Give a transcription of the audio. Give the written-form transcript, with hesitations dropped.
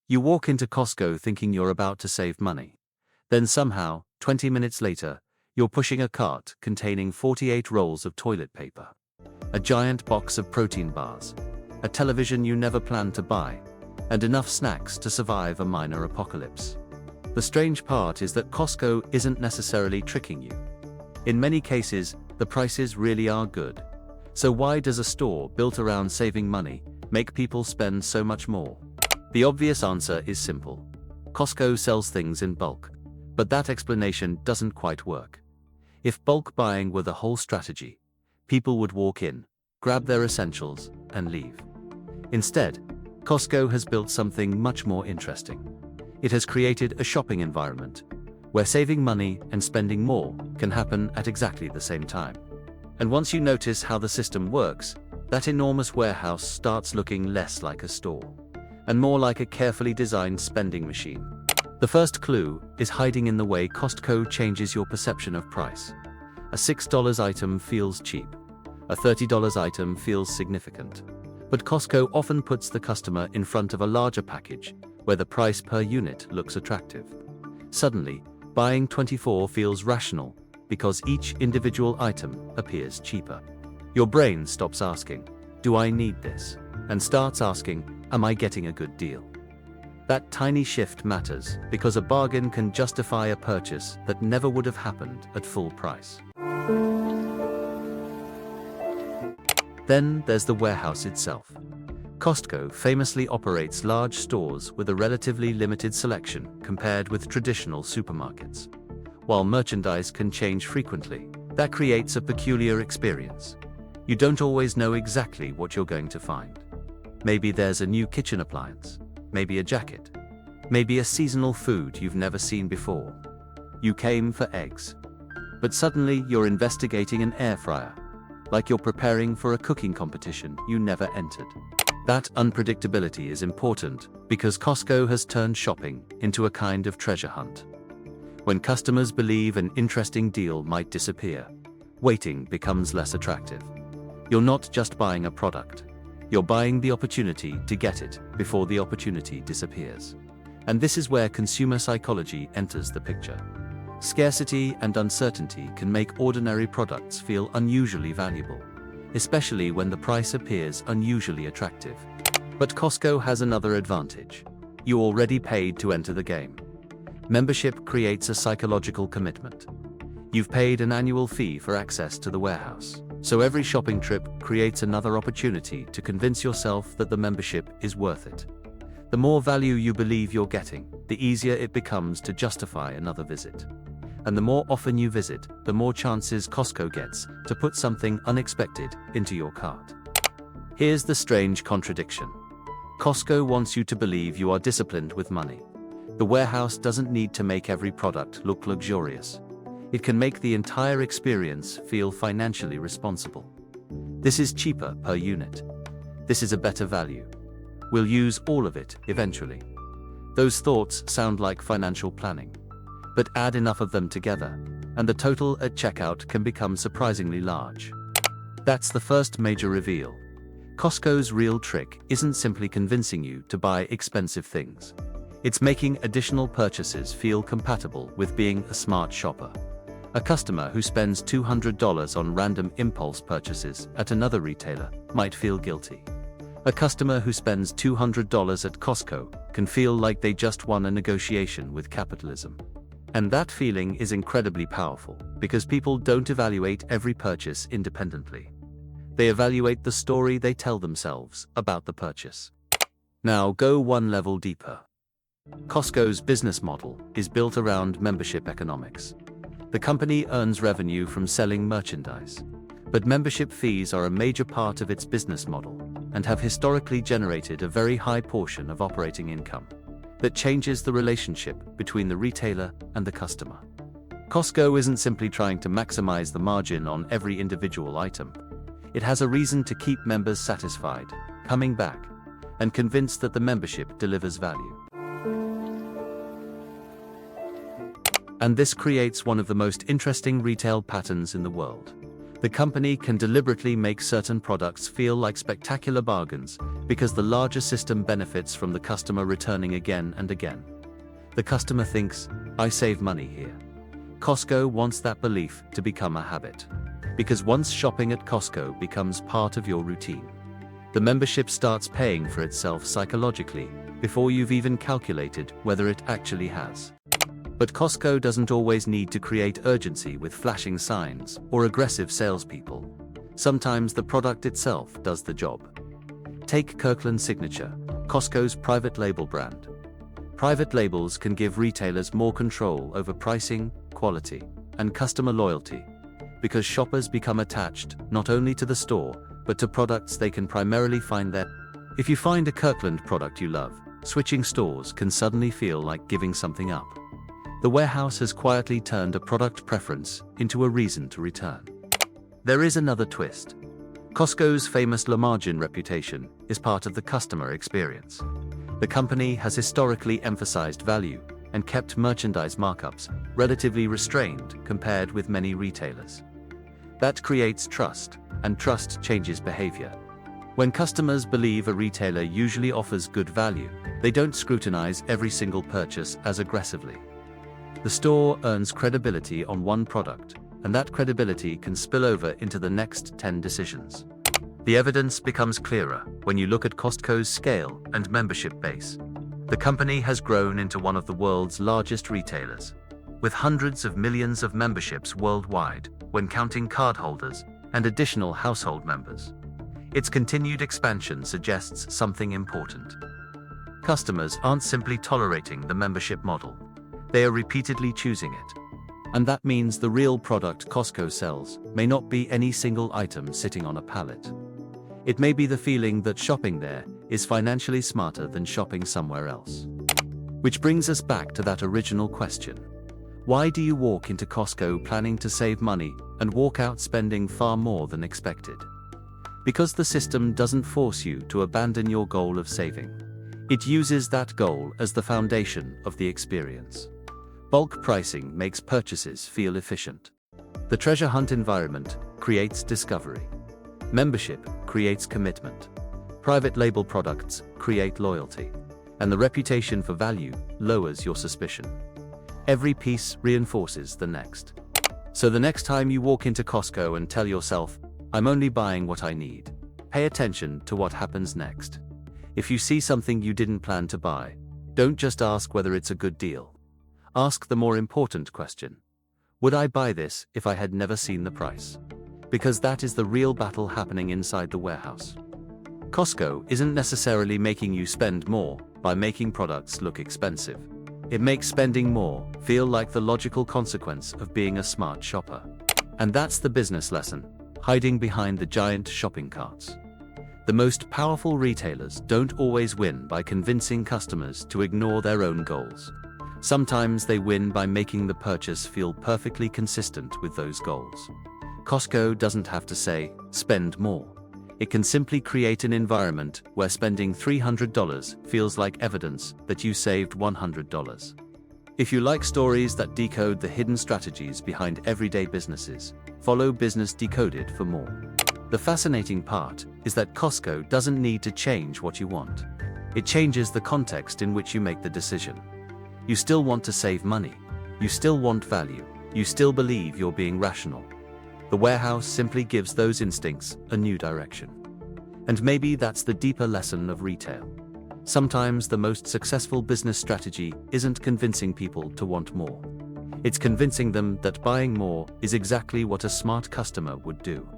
You walk into Costco thinking you're about to save money. Then somehow, 20 minutes later, you're pushing a cart containing 48 rolls of toilet paper, a giant box of protein bars, a television you never planned to buy, and enough snacks to survive a minor apocalypse. The strange part is that Costco isn't necessarily tricking you. In many cases, the prices really are good. So why does a store built around saving money make people spend so much more? The obvious answer is simple. Costco sells things in bulk, but that explanation doesn't quite work. If bulk buying were the whole strategy, people would walk in, grab their essentials, and leave. Instead, Costco has built something much more interesting. It has created a shopping environment where saving money and spending more can happen at exactly the same time. And once you notice how the system works, that enormous warehouse starts looking less like a store and more like a carefully designed spending machine. The first clue is hiding in the way Costco changes your perception of price. A $6 item feels cheap. A $30 item feels significant. But Costco often puts the customer in front of a larger package where the price per unit looks attractive. Suddenly, buying 24 feels rational because each individual item appears cheaper. Your brain stops asking, "Do I need this?" and starts asking, "Am I getting a good deal?" That tiny shift matters because a bargain can justify a purchase that never would have happened at full price. Then there's the warehouse itself. Costco famously operates large stores with a relatively limited selection compared with traditional supermarkets. While merchandise can change frequently, that creates a peculiar experience. You don't always know exactly what you're going to find. Maybe there's a new kitchen appliance, maybe a jacket, maybe a seasonal food you've never seen before. You came for eggs, but suddenly you're investigating an air fryer, like you're preparing for a cooking competition you never entered. That unpredictability is important because Costco has turned shopping into a kind of treasure hunt. When customers believe an interesting deal might disappear, waiting becomes less attractive. You're not just buying a product, you're buying the opportunity to get it before the opportunity disappears. And this is where consumer psychology enters the picture. Scarcity and uncertainty can make ordinary products feel unusually valuable, especially when the price appears unusually attractive. But Costco has another advantage. You already paid to enter the game. Membership creates a psychological commitment. You've paid an annual fee for access to the warehouse, so every shopping trip creates another opportunity to convince yourself that the membership is worth it. The more value you believe you're getting, the easier it becomes to justify another visit. And the more often you visit, the more chances Costco gets to put something unexpected into your cart. Here's the strange contradiction. Costco wants you to believe you are disciplined with money. The warehouse doesn't need to make every product look luxurious. It can make the entire experience feel financially responsible. This is cheaper per unit. This is a better value. We'll use all of it eventually. Those thoughts sound like financial planning. But add enough of them together, and the total at checkout can become surprisingly large. That's the first major reveal. Costco's real trick isn't simply convincing you to buy expensive things. It's making additional purchases feel compatible with being a smart shopper. A customer who spends $200 on random impulse purchases at another retailer might feel guilty. A customer who spends $200 at Costco can feel like they just won a negotiation with capitalism. And that feeling is incredibly powerful because people don't evaluate every purchase independently. They evaluate the story they tell themselves about the purchase. Now go one level deeper. Costco's business model is built around membership economics. The company earns revenue from selling merchandise, but membership fees are a major part of its business model and have historically generated a very high portion of operating income that changes the relationship between the retailer and the customer. Costco isn't simply trying to maximize the margin on every individual item. It has a reason to keep members satisfied, coming back, and convinced that the membership delivers value. And this creates one of the most interesting retail patterns in the world. The company can deliberately make certain products feel like spectacular bargains because the larger system benefits from the customer returning again and again. The customer thinks, "I save money here." Costco wants that belief to become a habit. Because once shopping at Costco becomes part of your routine, the membership starts paying for itself psychologically before you've even calculated whether it actually has. But Costco doesn't always need to create urgency with flashing signs or aggressive salespeople. Sometimes the product itself does the job. Take Kirkland Signature, Costco's private label brand. Private labels can give retailers more control over pricing, quality, and customer loyalty, because shoppers become attached not only to the store, but to products they can primarily find there. If you find a Kirkland product you love, switching stores can suddenly feel like giving something up. The warehouse has quietly turned a product preference into a reason to return. There is another twist. Costco's famous low margin reputation is part of the customer experience. The company has historically emphasized value and kept merchandise markups relatively restrained compared with many retailers. That creates trust, and trust changes behavior. When customers believe a retailer usually offers good value, they don't scrutinize every single purchase as aggressively. The store earns credibility on one product, and that credibility can spill over into the next 10 decisions. The evidence becomes clearer when you look at Costco's scale and membership base. The company has grown into one of the world's largest retailers, with hundreds of millions of memberships worldwide when counting cardholders and additional household members. Its continued expansion suggests something important. Customers aren't simply tolerating the membership model. They are repeatedly choosing it. And that means the real product Costco sells may not be any single item sitting on a pallet. It may be the feeling that shopping there is financially smarter than shopping somewhere else. Which brings us back to that original question. Why do you walk into Costco planning to save money and walk out spending far more than expected? Because the system doesn't force you to abandon your goal of saving. It uses that goal as the foundation of the experience. Bulk pricing makes purchases feel efficient. The treasure hunt environment creates discovery. Membership creates commitment. Private label products create loyalty. And the reputation for value lowers your suspicion. Every piece reinforces the next. So the next time you walk into Costco and tell yourself, "I'm only buying what I need," pay attention to what happens next. If you see something you didn't plan to buy, don't just ask whether it's a good deal. Ask the more important question. Would I buy this if I had never seen the price? Because that is the real battle happening inside the warehouse. Costco isn't necessarily making you spend more by making products look expensive. It makes spending more feel like the logical consequence of being a smart shopper. And that's the business lesson, hiding behind the giant shopping carts. The most powerful retailers don't always win by convincing customers to ignore their own goals. Sometimes they win by making the purchase feel perfectly consistent with those goals. Costco doesn't have to say, "Spend more." It can simply create an environment where spending $300 feels like evidence that you saved $100. If you like stories that decode the hidden strategies behind everyday businesses, follow Business Decoded for more. The fascinating part is that Costco doesn't need to change what you want. It changes the context in which you make the decision. You still want to save money. You still want value. You still believe you're being rational. The warehouse simply gives those instincts a new direction. And maybe that's the deeper lesson of retail. Sometimes the most successful business strategy isn't convincing people to want more. It's convincing them that buying more is exactly what a smart customer would do.